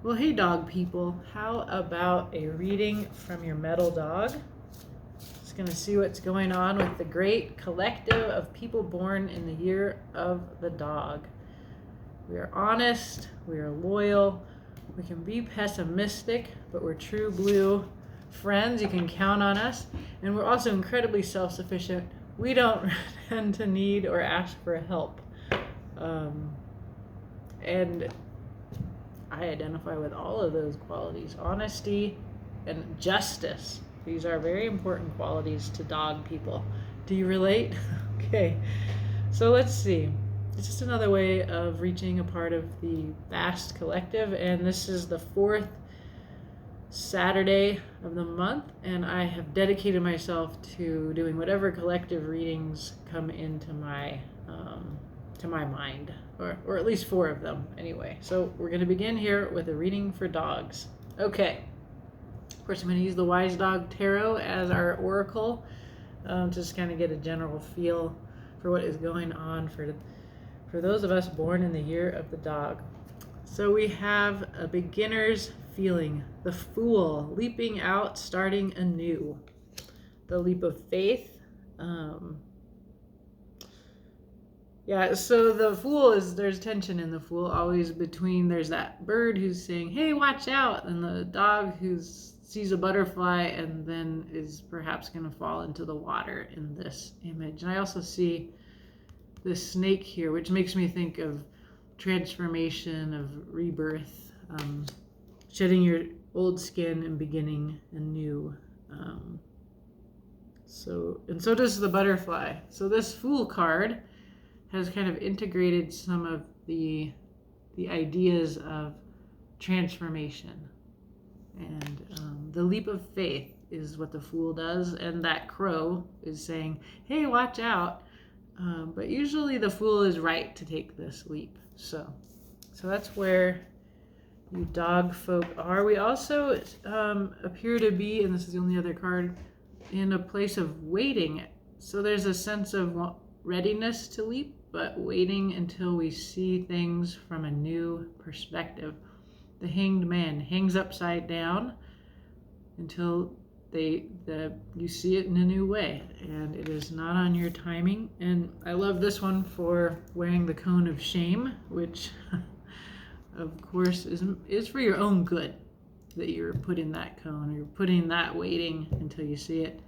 Well, hey, dog people, how about a reading from your metal dog? Just going to see what's going on with the great collective of people born in the year of the dog. We are honest, we are loyal, we can be pessimistic, but we're true blue friends. You can count on us. And we're also incredibly self sufficient. We don't tend to need or ask for help. And I identify with all of those qualities: honesty and justice. These are very important qualities to dog people. Do you relate? Okay, so let's see. It's just another way of reaching a part of the vast collective, and this is the fourth Saturday of the month, and I have dedicated myself to doing whatever collective readings come into my mind, or at least four of them anyway. So we're going to begin here with a reading for dogs. Okay. Of course, I'm going to use the Wise Dog Tarot as our oracle, just kind of get a general feel for what is going on for those of us born in the year of the dog. So we have a beginner's feeling, the Fool, leaping out, starting anew. The leap of faith. So the Fool there's tension in the Fool, always between, there's that bird who's saying, hey, watch out, and the dog who sees a butterfly and then is perhaps going to fall into the water in this image. And I also see this snake here, which makes me think of transformation, of rebirth, shedding your old skin and beginning anew. So does the butterfly. So this Fool card has kind of integrated some of the ideas of transformation. And the leap of faith is what the Fool does, and that crow is saying, hey, watch out. But usually the Fool is right to take this leap. So that's where you dog folk are. We also appear to be, and this is the only other card, in a place of waiting. So there's a sense of readiness to leap, but waiting until we see things from a new perspective. The Hanged Man hangs upside down until you see it in a new way, and it is not on your timing. And I love this one for wearing the cone of shame, which of course is for your own good, that you're putting that cone, you're putting that waiting until you see it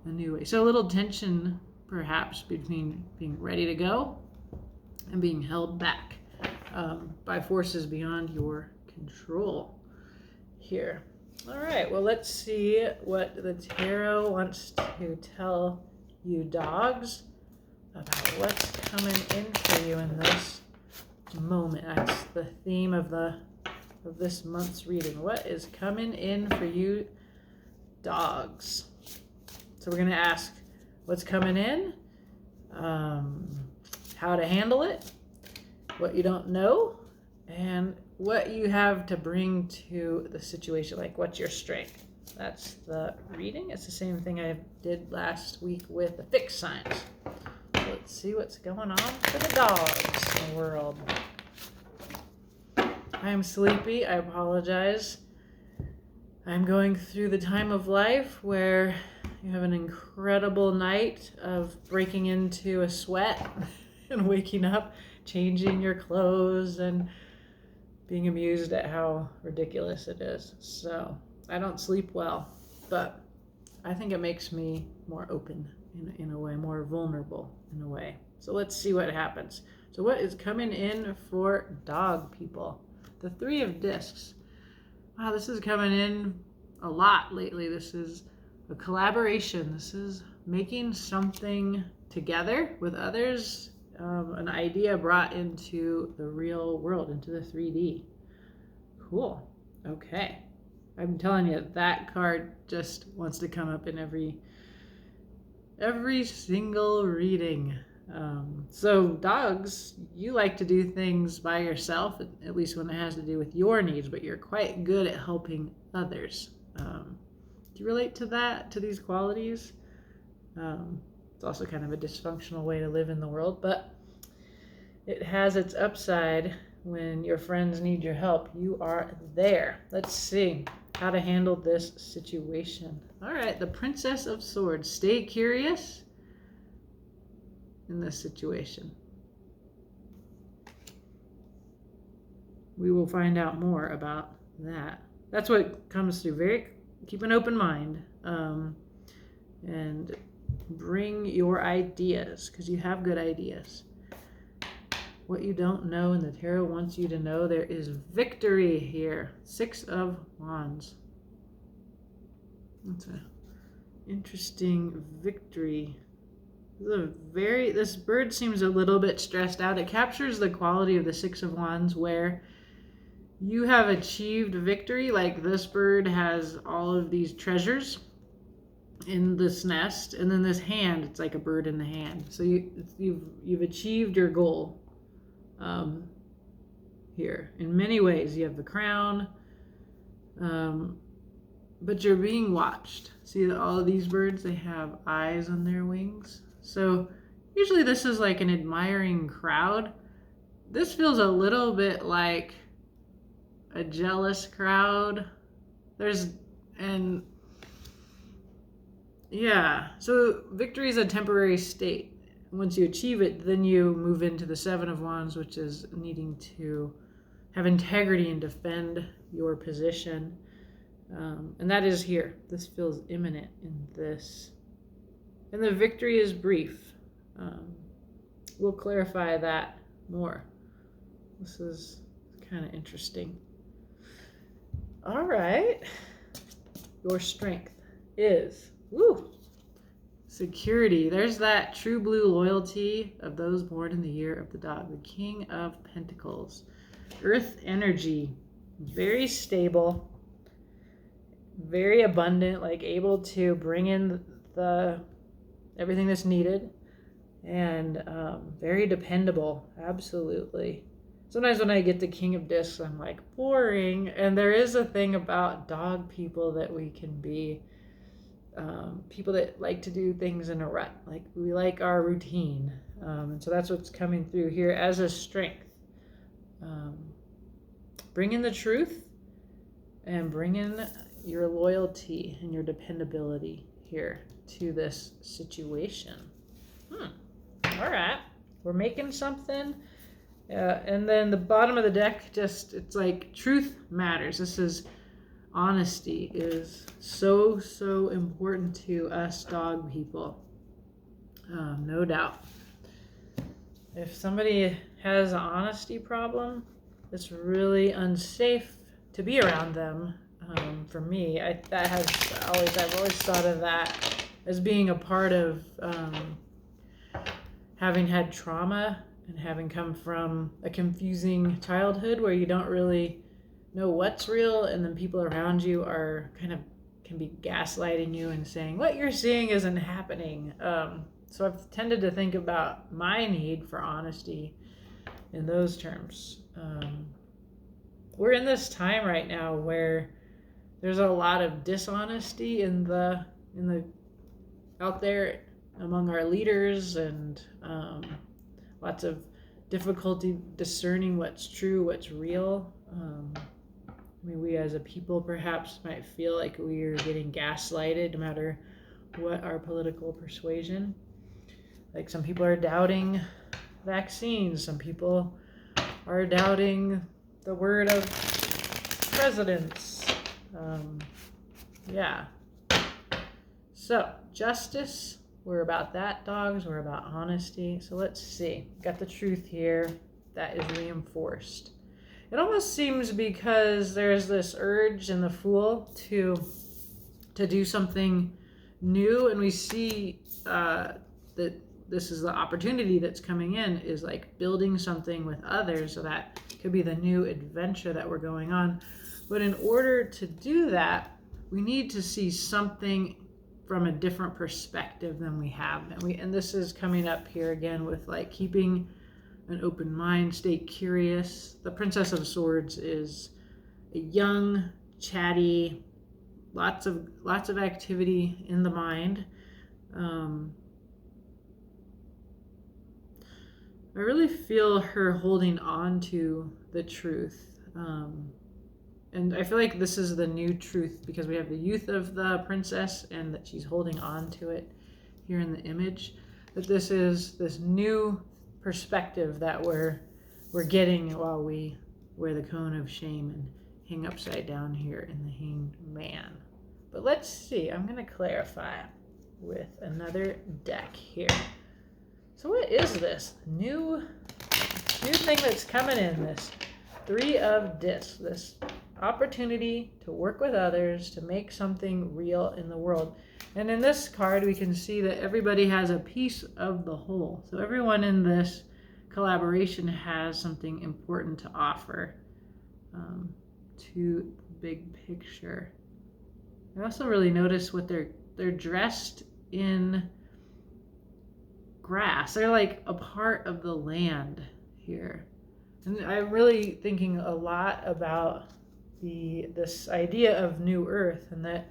a new way. So a little tension perhaps between being ready to go and being held back by forces beyond your control here. All right, well, let's see what the tarot wants to tell you dogs about what's coming in for you in this moment. That's the theme of this month's reading. What is coming in for you dogs? So we're going to ask what's coming in, how to handle it, what you don't know, and what you have to bring to the situation. Like, what's your strength? That's the reading. It's the same thing I did last week with the fixed signs. So let's see what's going on for the dogs in the world. I'm sleepy. I apologize. I'm going through the time of life where you have an incredible night of breaking into a sweat and waking up, changing your clothes, and being amused at how ridiculous it is. So I don't sleep well, but I think it makes me more open in a way, more vulnerable in a way. So let's see what happens. So what is coming in for dog people? The Three of Discs. Wow, this is coming in a lot lately. This is a collaboration. This is making something together with others, an idea brought into the real world, into the 3D. Cool. Okay. I'm telling you, that card just wants to come up in every single reading. So dogs, you like to do things by yourself, at least when it has to do with your needs, but you're quite good at helping others. Do you relate to that, to these qualities? It's also kind of a dysfunctional way to live in the world, but it has its upside when your friends need your help, you are there. Let's see how to handle this situation. All right, the Princess of Swords. Stay curious in this situation. We will find out more about that. That's what comes through. Keep an open mind, and bring your ideas, because you have good ideas. What you don't know and the tarot wants you to know, there is victory here. 6 of Wands. That's an interesting victory. This bird seems a little bit stressed out. It captures the quality of the 6 of Wands, where you have achieved victory. Like this bird has all of these treasures in this nest, and then this hand, it's like a bird in the hand. So you've achieved your goal. Here in many ways, you have the crown, but you're being watched. See all of these birds, they have eyes on their wings. So usually this is like an admiring crowd. This feels a little bit like a jealous crowd. So victory is a temporary state. Once you achieve it, then you move into the 7 of Wands, which is needing to have integrity and defend your position. And that is here. This feels imminent in this. And the victory is brief. We'll clarify that more. This is kind of interesting. All right. Your strength is, security. There's that true blue loyalty of those born in the year of the dog. The King of Pentacles. Earth energy. Very stable. Very abundant. Like able to bring in everything that's needed. And very dependable. Absolutely. Sometimes when I get the King of Discs, I'm like, boring. And there is a thing about dog people that we can be. People that like to do things in a rut. Like we like our routine. And so that's what's coming through here as a strength. Bring in the truth and bring in your loyalty and your dependability here to this situation. All right. We're making something. And then the bottom of the deck, it's like truth matters. This is honesty is so important to us dog people. No doubt. If somebody has an honesty problem, it's really unsafe to be around them. For me, I've always thought of that as being a part of having had trauma and having come from a confusing childhood where you don't really know what's real, and then people around you are can be gaslighting you and saying what you're seeing isn't happening. So I've tended to think about my need for honesty in those terms. We're in this time right now where there's a lot of dishonesty out there among our leaders, and lots of difficulty discerning what's true, what's real. We as a people perhaps might feel like we are getting gaslighted no matter what our political persuasion. Like some people are doubting vaccines, some people are doubting the word of presidents. So justice, we're about that, dogs. We're about honesty. So let's see. Got the truth here. That is reinforced. It almost seems because there's this urge in the Fool to do something new, and we see that this is the opportunity that's coming in, is like building something with others. So that could be the new adventure that we're going on. But in order to do that, we need to see something from a different perspective than we have. And this is coming up here again with like keeping an open mind, stay curious. The Princess of Swords is a young, chatty, lots of activity in the mind. I really feel her holding on to the truth. And I feel like this is the new truth because we have the youth of the princess and that she's holding on to it here in the image. That this is this new perspective that we're getting while we wear the cone of shame and hang upside down here in the hanged man. But let's see, I'm going to clarify with another deck here. So what is this new thing that's coming in? This 3 of discs, this opportunity to work with others to make something real in the world. And in this card, we can see that everybody has a piece of the whole. So everyone in this collaboration has something important to offer to the big picture. I also really notice what they're dressed in grass. They're like a part of the land here. And I'm really thinking a lot about this idea of new earth, and that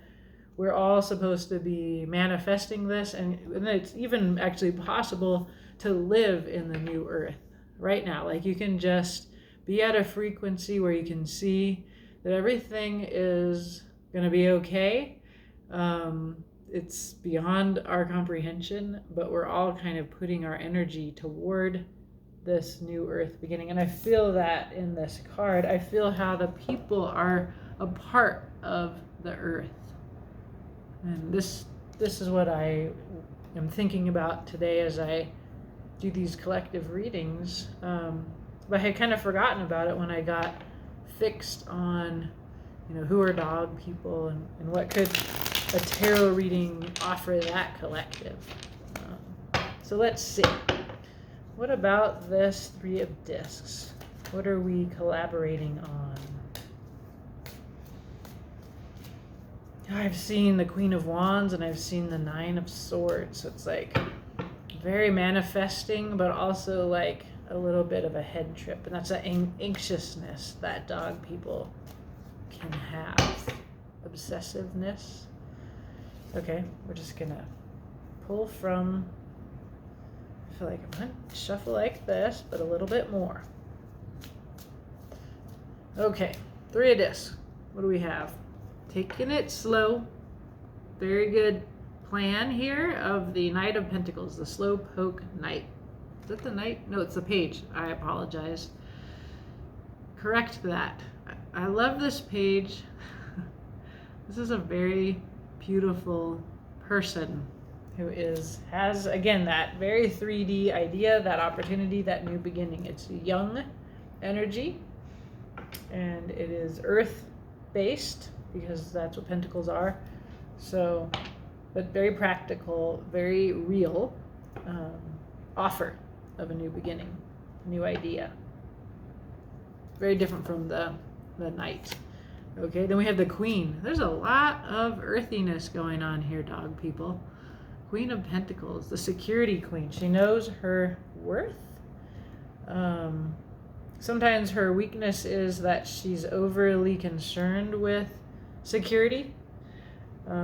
we're all supposed to be manifesting this, and it's even actually possible to live in the new earth right now. Like you can just be at a frequency where you can see that everything is going to be okay. It's beyond our comprehension, but we're all kind of putting our energy toward this new earth beginning. And I feel that in this card. I feel how the people are a part of the earth. And this is what I am thinking about today as I do these collective readings. But I had kind of forgotten about it when I got fixed on, who are dog people and what could a tarot reading offer that collective. So let's see. What about this 3 of discs? What are we collaborating on? I've seen the Queen of Wands and I've seen the 9 of Swords. So it's like very manifesting, but also like a little bit of a head trip. And that's an anxiousness that dog people can have. Obsessiveness. Okay, we're just gonna pull from, I feel like I'm gonna shuffle like this, but a little bit more. Okay, 3 of discs. What do we have? Taking it slow. Very good plan here of the Knight of Pentacles, the slow poke knight. Is that the knight? No, it's the page. I apologize. Correct that. I love this page. This is a very beautiful person who has again that very 3D idea, that opportunity, that new beginning. It's young energy, and it is earth based because that's what pentacles are. So, but very practical, very real offer of a new beginning, new idea. Very different from the knight. Okay, then we have the Queen. There's a lot of earthiness going on here, dog people. Queen of Pentacles, the security queen. She knows her worth. Sometimes her weakness is that she's overly concerned with security.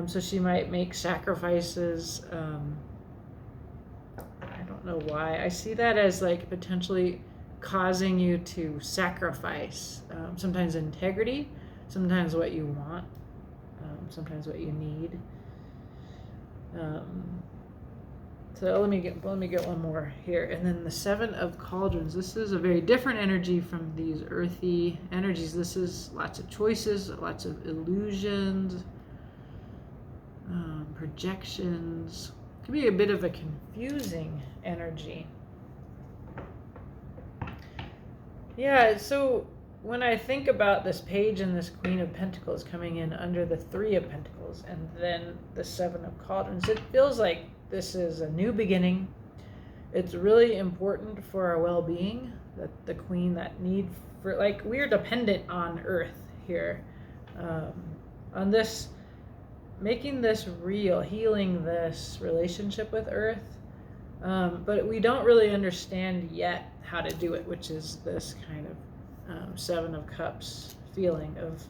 So she might make sacrifices. I don't know why. I see that as like potentially causing you to sacrifice sometimes integrity, sometimes what you want, sometimes what you need. So let me get one more here, and then the 7 of Cauldrons. This is a very different energy from these earthy energies. This is lots of choices, lots of illusions, projections. It can be a bit of a confusing energy. Yeah, so when I think about this page and this Queen of Pentacles coming in under the 3 of Pentacles and then the 7 of Cauldrons, it feels like this is a new beginning. It's really important for our well-being, that the Queen, that need for, like, we're dependent on Earth here, on this, making this real, healing this relationship with Earth, but we don't really understand yet how to do it, which is this kind of 7 of Cups feeling of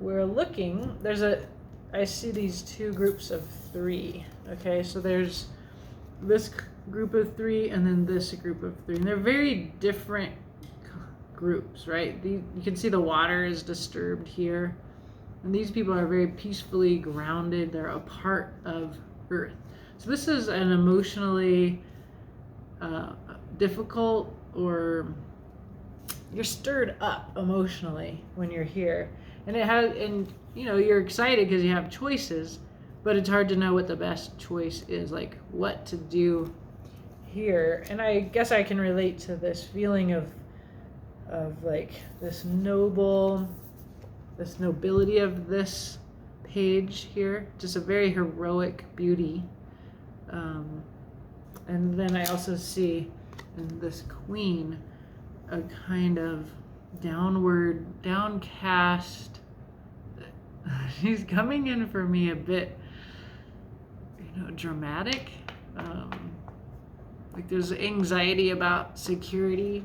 we're looking. I see these 2 groups of 3. Okay, so there's this group of 3 and then this group of 3, and they're very different groups, right? You can see the water is disturbed here. And these people are very peacefully grounded. They're a part of Earth. So this is an emotionally difficult, or you're stirred up emotionally when you're here. And you're excited because you have choices, but it's hard to know what the best choice is, like what to do here. And I guess I can relate to this feeling of like this nobility of this page here, just a very heroic beauty. And then I also see in this queen a kind of downcast. She's coming in for me a bit, dramatic. Like there's anxiety about security,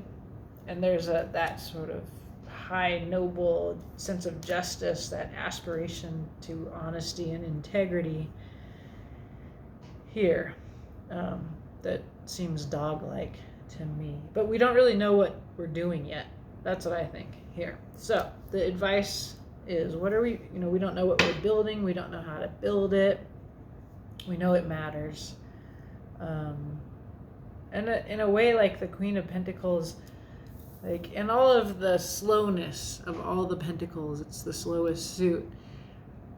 and there's that sort of high, noble sense of justice, that aspiration to honesty and integrity here, that seems dog-like to me. But we don't really know what we're doing yet. That's what I think here. So the advice is, what are we, we don't know what we're building. We don't know how to build it. We know it matters. And in a way, like the Queen of Pentacles, like in all of the slowness of all the pentacles, it's the slowest suit.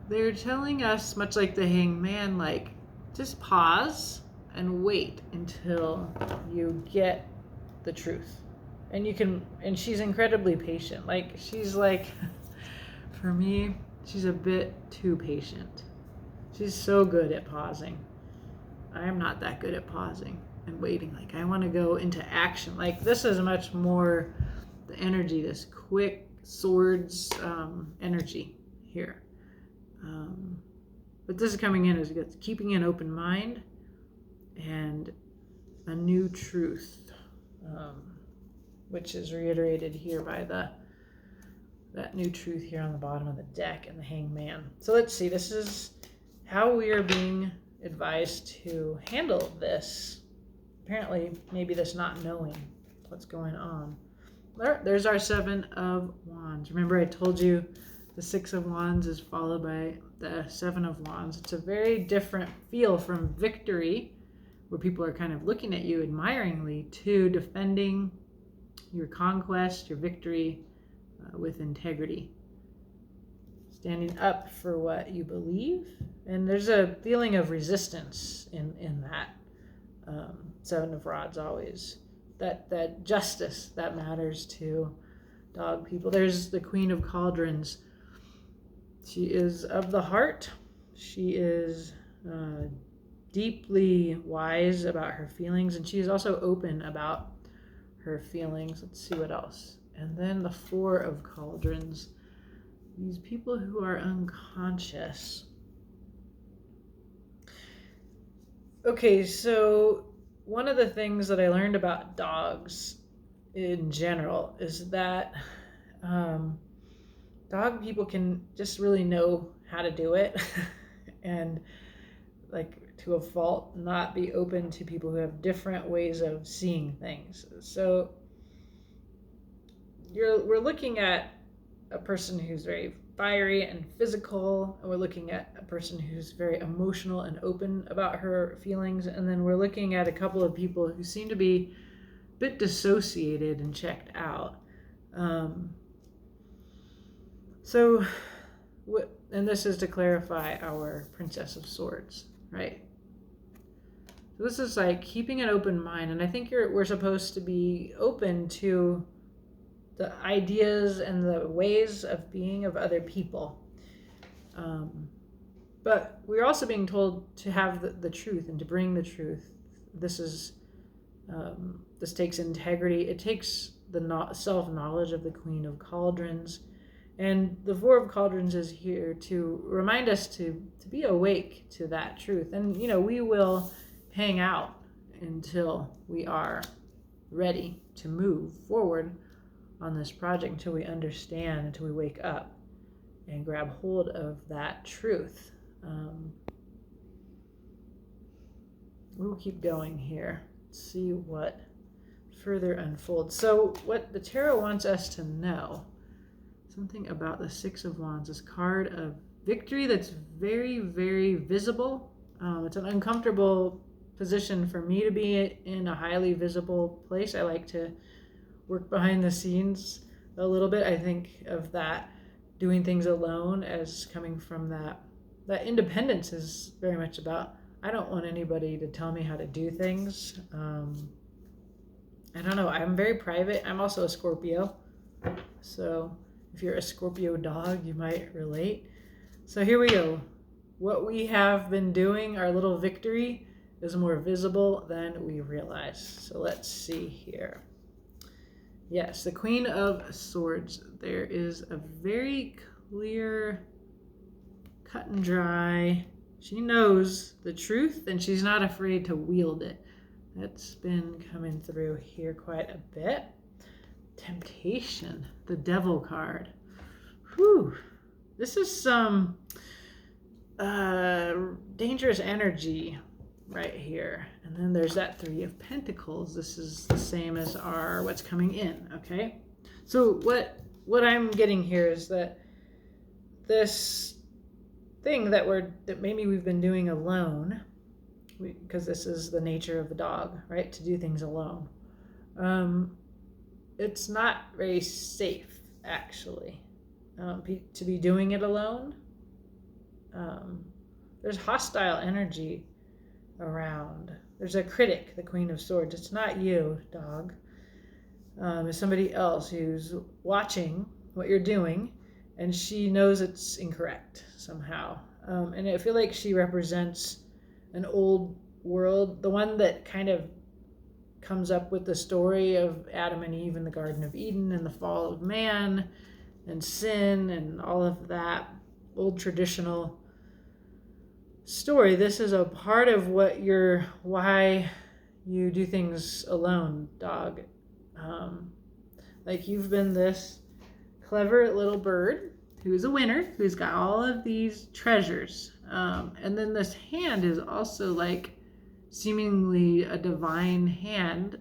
They're telling us, much like the Hangman, like just pause and wait until you get the truth. And she's incredibly patient. Like she's like, for me, she's a bit too patient. She's so good at pausing. I am not that good at pausing and waiting. Like I want to go into action. Like this is much more the energy, this quick swords energy here. But this is coming in as keeping an open mind and a new truth, which is reiterated here by that new truth here on the bottom of the deck and the Hangman. So let's see, this is how we are being advised to handle this. Apparently, maybe this not knowing what's going on. There's our Seven of Wands. Remember I told you the Six of Wands is followed by the Seven of Wands. It's a very different feel from victory, where people are kind of looking at you admiringly, to defending your conquest, your victory with integrity. Standing up for what you believe. And there's a feeling of resistance in that. Seven of Rods always. That justice that matters to dog people. There's the Queen of Cauldrons. She is of the heart. She is deeply wise about her feelings, and she is also open about her feelings. Let's see what else. And then the Four of Cauldrons. These people who are unconscious. Okay, so one of the things that I learned about dogs in general is that dog people can just really know how to do it and, like, to a fault, not be open to people who have different ways of seeing things. So we're looking at a person who's very fiery and physical, and we're looking at a person who's very emotional and open about her feelings, and then we're looking at a couple of people who seem to be a bit dissociated and checked out. And this is to clarify our Princess of Swords, right? So this is like keeping an open mind, and I think we're supposed to be open to the ideas and the ways of being of other people. But we're also being told to have the truth and to bring the truth. This takes integrity. It takes the self-knowledge of the Queen of Cauldrons. And the Four of Cauldrons is here to remind us to be awake to that truth. And, we will hang out until we are ready to move forward on this project, until we understand, until we wake up and grab hold of that truth. We'll keep going here. See what further unfold. So what the tarot wants us to know, something about the Six of Wands, this card of victory that's very, very visible. It's an uncomfortable position for me to be in, a highly visible place. I like to work behind the scenes a little bit. I think of that, doing things alone, as coming from that independence is very much about, I don't want anybody to tell me how to do things. I don't know. I'm very private. I'm also a Scorpio. So if you're a Scorpio dog, you might relate. So here we go. What we have been doing, our little victory, is more visible than we realize. So let's see here. Yes, the Queen of Swords. There is a very clear, cut and dry. She knows the truth and she's not afraid to wield it. That's been coming through here quite a bit. Temptation, the Devil card. Whew. This is some dangerous energy right here. And then there's that Three of Pentacles. This is the same as our what's coming in, okay? So what I'm getting here is that this thing that maybe we've been doing alone, because this is the nature of the dog, right? To do things alone. It's not very safe, actually, to be doing it alone. There's hostile energy around. There's a critic, the Queen of Swords. It's not you, dog. It's somebody else who's watching what you're doing, and she knows it's incorrect somehow. And I feel like she represents an old world, the one that kind of comes up with the story of Adam and Eve in the Garden of Eden and the fall of man and sin and all of that old traditional story. This is a part of why you do things alone, dog. Like you've been this clever little bird who's a winner, who's got all of these treasures. And then this hand is also like seemingly a divine hand,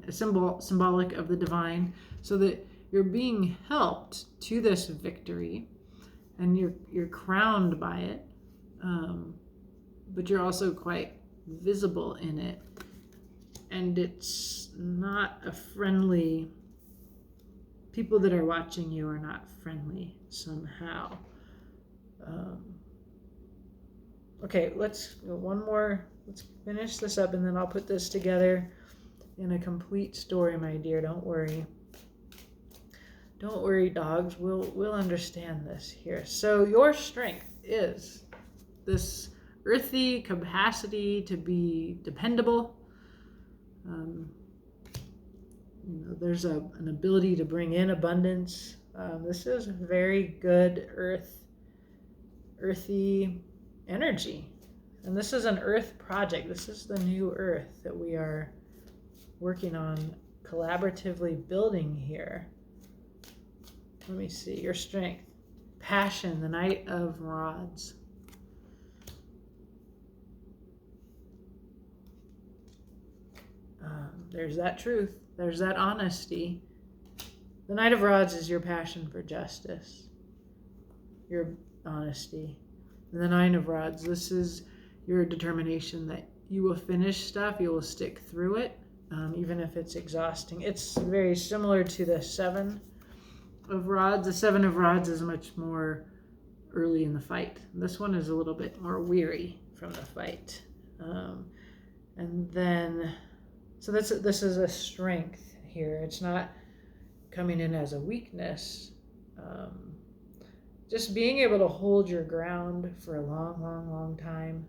symbolic of the divine, so that you're being helped to this victory and you're crowned by it. But you're also quite visible in it. And it's not a friendly, people that are watching you are not friendly somehow. Okay, let's go one more. Let's finish this up and then I'll put this together in a complete story, my dear. Don't worry. Don't worry, dogs. We'll understand this here. So your strength is this earthy capacity to be dependable. There's an ability to bring in abundance. This is very good earthy energy. And this is an earth project. This is the new earth that we are working on collaboratively building here. Let me see. Your strength. Passion, the Knight of Rods. There's that truth. There's that honesty. The Knight of Rods is your passion for justice, your honesty. And the Nine of Rods, this is your determination that you will finish stuff, you will stick through it, even if it's exhausting. It's very similar to the Seven of Rods. The Seven of Rods is much more early in the fight. This one is a little bit more weary from the fight. And then, so this is a strength here. It's not coming in as a weakness. Just being able to hold your ground for a long time.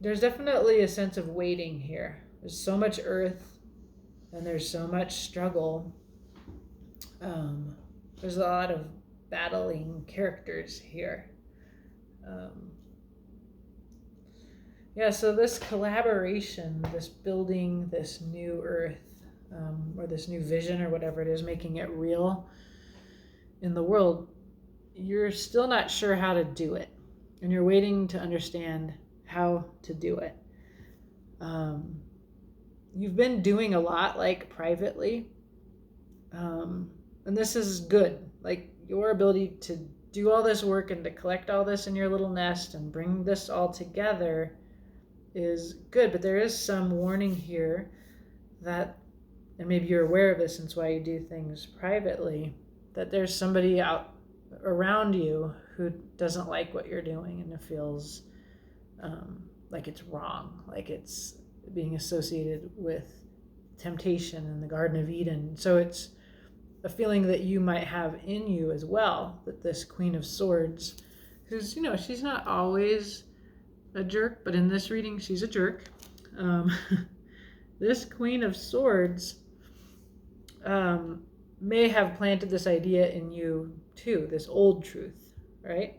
There's definitely a sense of waiting here. There's so much earth and there's so much struggle. There's a lot of battling characters here. So this collaboration, this building, this new earth, or this new vision or whatever it is, making it real in the world, you're still not sure how to do it. and you're waiting to understand how to do it. You've been doing a lot, like, privately, and this is good. Like, your ability to do all this work and to collect all this in your little nest and bring this all together is good, but there is some warning here that, and maybe you're aware of this, since why you do things privately, that there's somebody out around you who doesn't like what you're doing, and it feels like it's wrong, like it's being associated with temptation in the Garden of Eden. So it's a feeling that you might have in you as well, that this Queen of Swords, who's, she's not always a jerk, but in this reading, she's a jerk. This Queen of Swords may have planted this idea in you too, this old truth, right?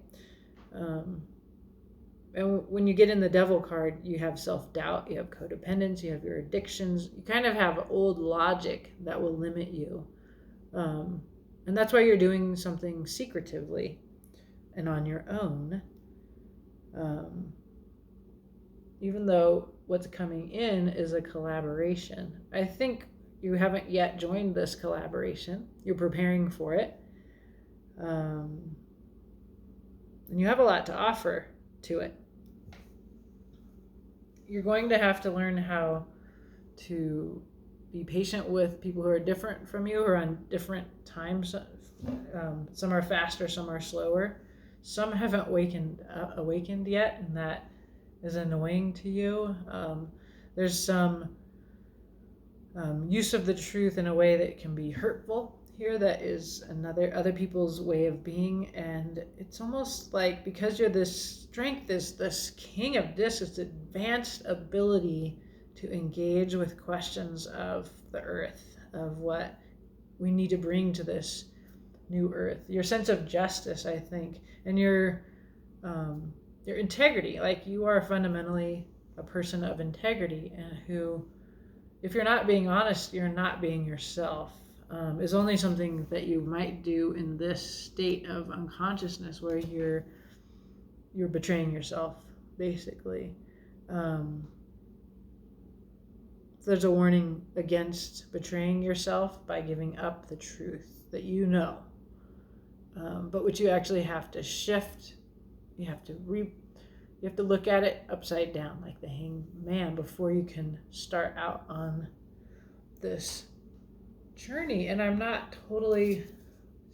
And when you get in the Devil card, you have self-doubt, you have codependence, you have your addictions. You kind of have old logic that will limit you. And that's why you're doing something secretively and on your own. Even though what's coming in is a collaboration. I think you haven't yet joined this collaboration. You're preparing for it. And you have a lot to offer to it. You're going to have to learn how to be patient with people who are different from you, who are on different times. Some are faster, some are slower. Some haven't awakened yet, and that is annoying to you. There's some use of the truth in a way that can be hurtful here, that is other people's way of being, and it's almost like, because you're this strength, is this king of discs, this advanced ability to engage with questions of the earth, of what we need to bring to this new earth. Your sense of justice, I think, and your integrity. Like, you are fundamentally a person of integrity, and who, if you're not being honest, you're not being yourself. Is only something that you might do in this state of unconsciousness, where you're betraying yourself, basically. So there's a warning against betraying yourself by giving up the truth that you know, but which you actually have to shift. You have to look at it upside down, like the Hanged Man, before you can start out on this journey. And I'm not totally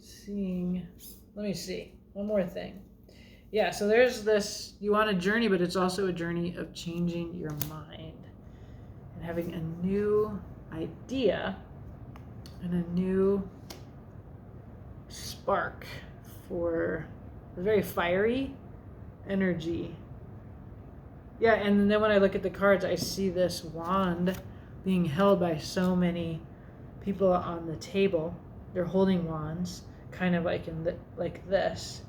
seeing, let me see, one more thing. Yeah, so there's this, you want a journey, but it's also a journey of changing your mind and having a new idea and a new spark for a very fiery energy. Yeah, and then when I look at the cards, I see this wand being held by so many people on the table. They're holding wands, kind of like like this.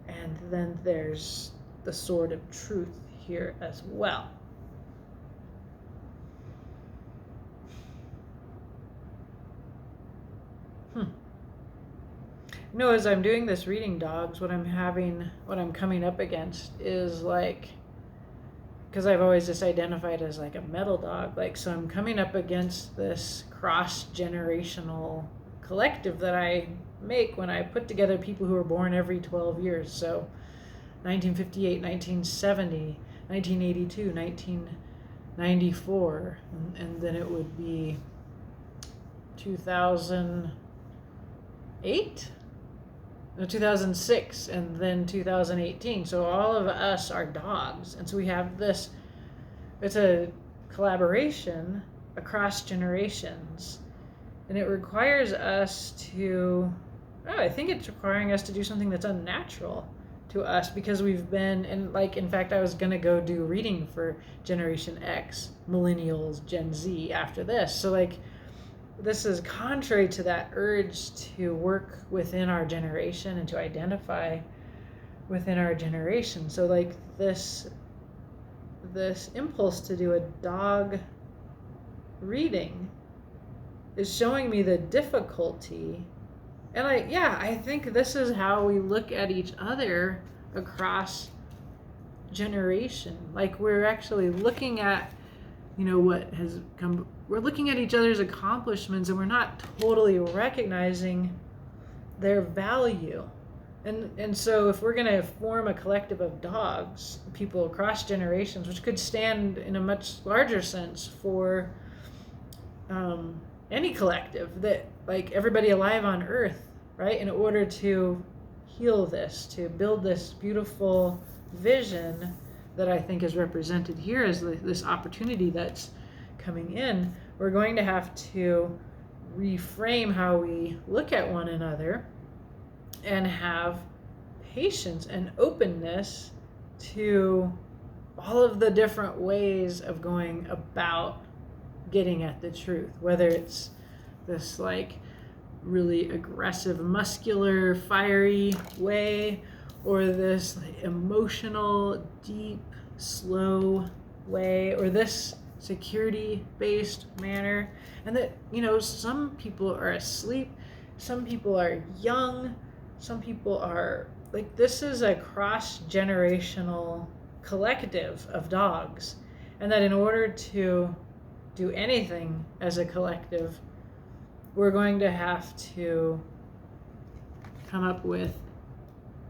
And then there's the sword of truth here as well. As I'm doing this reading, dogs, what I'm coming up against is, like, because I've always just identified as like a metal dog, like, so I'm coming up against this cross-generational collective that I make when I put together people who were born every 12 years. So 1958, 1970, 1982, 1994, and then it would be 2008? No, 2006, and then 2018. So all of us are dogs. And so we have this, it's a collaboration across generations. And it requires us to, I think it's requiring us to do something that's unnatural to us, because we've been, and like, in fact, I was going to go do reading for Generation X, Millennials, Gen Z after this. So, like, this is contrary to that urge to work within our generation and to identify within our generation. So, like, this impulse to do a dog reading is showing me the difficulty. And I think this is how we look at each other across generation. Like we're actually looking at, what has come, we're looking at each other's accomplishments and we're not totally recognizing their value. And so if we're going to form a collective of dogs, people across generations, which could stand in a much larger sense for any collective, that like everybody alive on earth, right, in order to heal this, to build this beautiful vision that I think is represented here as this opportunity that's coming in, we're going to have to reframe how we look at one another and have patience and openness to all of the different ways of going about getting at the truth, whether it's this like really aggressive, muscular, fiery way, or this like emotional, deep, slow way, or this security-based manner. And that, some people are asleep, some people are young, some people are like, this is a cross-generational collective of dogs. And that in order to do anything as a collective, we're going to have to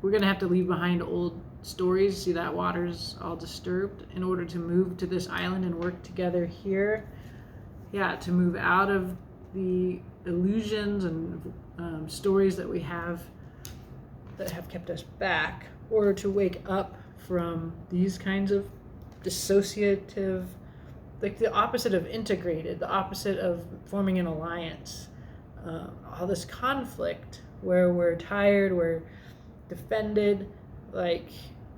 we're going to have to leave behind old stories. See, that water's all disturbed, in order to move to this island and work together here. Yeah, to move out of the illusions and stories that we have that have kept us back, or to wake up from these kinds of dissociative, like the opposite of integrated, the opposite of forming an alliance. All this conflict where we're tired, we're defended, like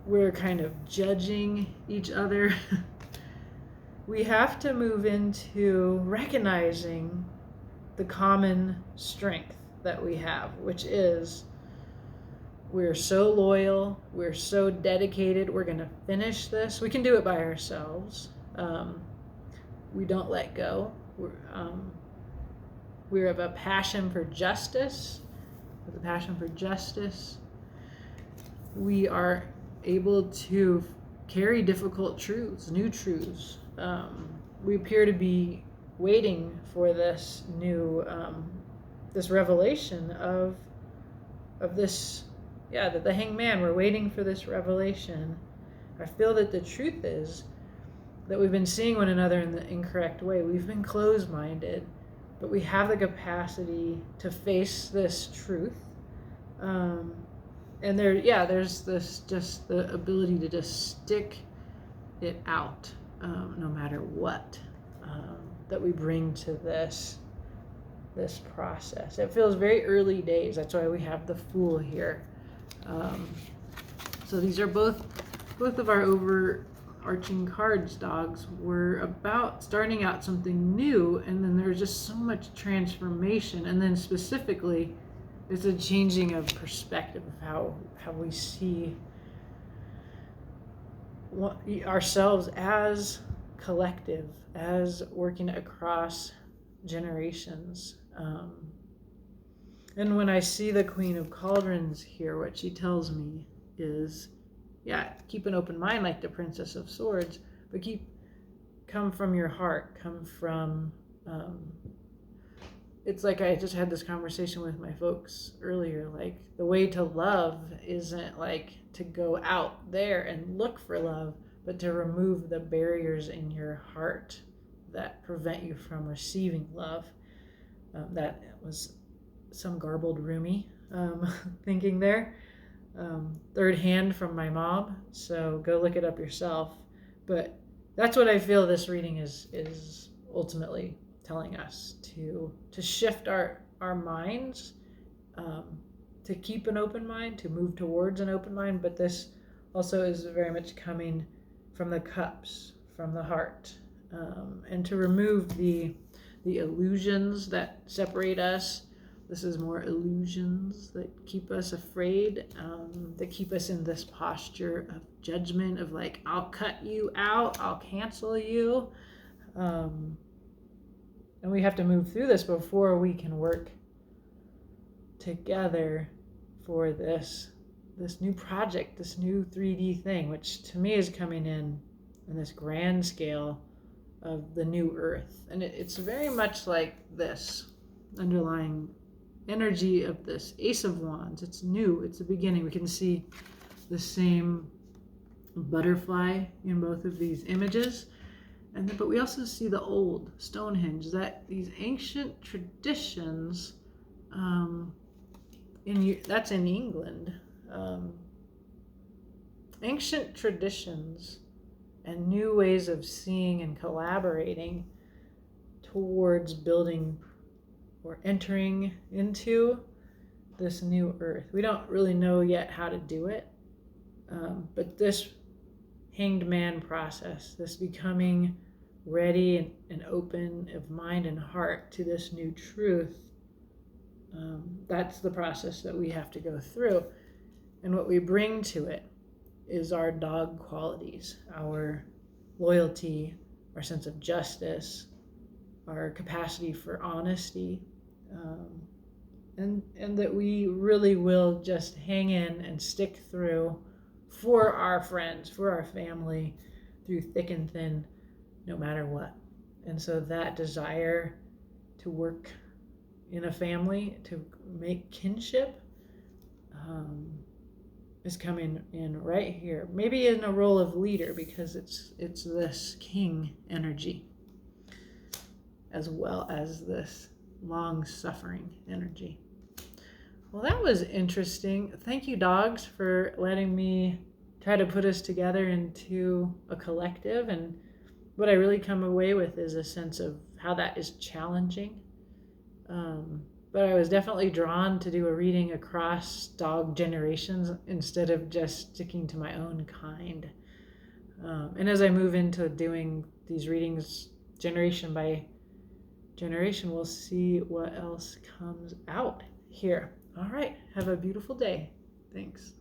we're kind of judging each other. We have to move into recognizing the common strength that we have, which is we're so loyal, we're so dedicated, we're going to finish this. We can do it by ourselves. We don't let go. We have a passion for justice. With a passion for justice, we are able to carry difficult truths, new truths. We appear to be waiting for this new, this revelation of this, the hanged man. We're waiting for this revelation. I feel that the truth is that we've been seeing one another in the incorrect way. We've been closed-minded, but we have the capacity to face this truth. And there's this, just the ability to just stick it out, no matter what, that we bring to this process. It feels very early days. That's why we have the Fool here. So these are both of our overarching cards, dogs. We're about starting out something new, and then there's just so much transformation, and then specifically it's a changing of perspective of how we see ourselves as collective, as working across generations. And when I see the Queen of Cauldrons here, what she tells me is, keep an open mind like the Princess of Swords, but come from your heart, come from, it's like I just had this conversation with my folks earlier, like the way to love isn't like to go out there and look for love, but to remove the barriers in your heart that prevent you from receiving love. That was some garbled Rumi thinking there. Third hand from my mom, so go look it up yourself. But that's what I feel this reading is ultimately telling us, to shift our minds, to keep an open mind, to move towards an open mind. But this also is very much coming from the cups, from the heart, and to remove the illusions that separate us. This is more illusions that keep us afraid, that keep us in this posture of judgment, of like, I'll cut you out, I'll cancel you. And we have to move through this before we can work together for this this new project, this new 3D thing, which to me is coming in this grand scale of the new earth. And it's very much like this underlying energy of this Ace of Wands. It's new, it's the beginning. We can see the same butterfly in both of these images. But we also see the old Stonehenge, that these ancient traditions, that's in England, ancient traditions and new ways of seeing and collaborating towards building or entering into this new earth. We don't really know yet how to do it, but this hanged man process, this becoming ready and open of mind and heart to this new truth, that's the process that we have to go through. And what we bring to it is our dog qualities, our loyalty, our sense of justice, our capacity for honesty, and that we really will just hang in and stick through for our friends, for our family, through thick and thin, no matter what. And so that desire to work in a family, to make kinship, is coming in right here. Maybe in a role of leader, because it's this king energy, as well as this long-suffering energy. Well, that was interesting. Thank you, dogs, for letting me try to put us together into a collective. And what I really come away with is a sense of how that is challenging. But I was definitely drawn to do a reading across dog generations instead of just sticking to my own kind. And as I move into doing these readings generation by generation, we'll see what else comes out here. All right. Have a beautiful day. Thanks.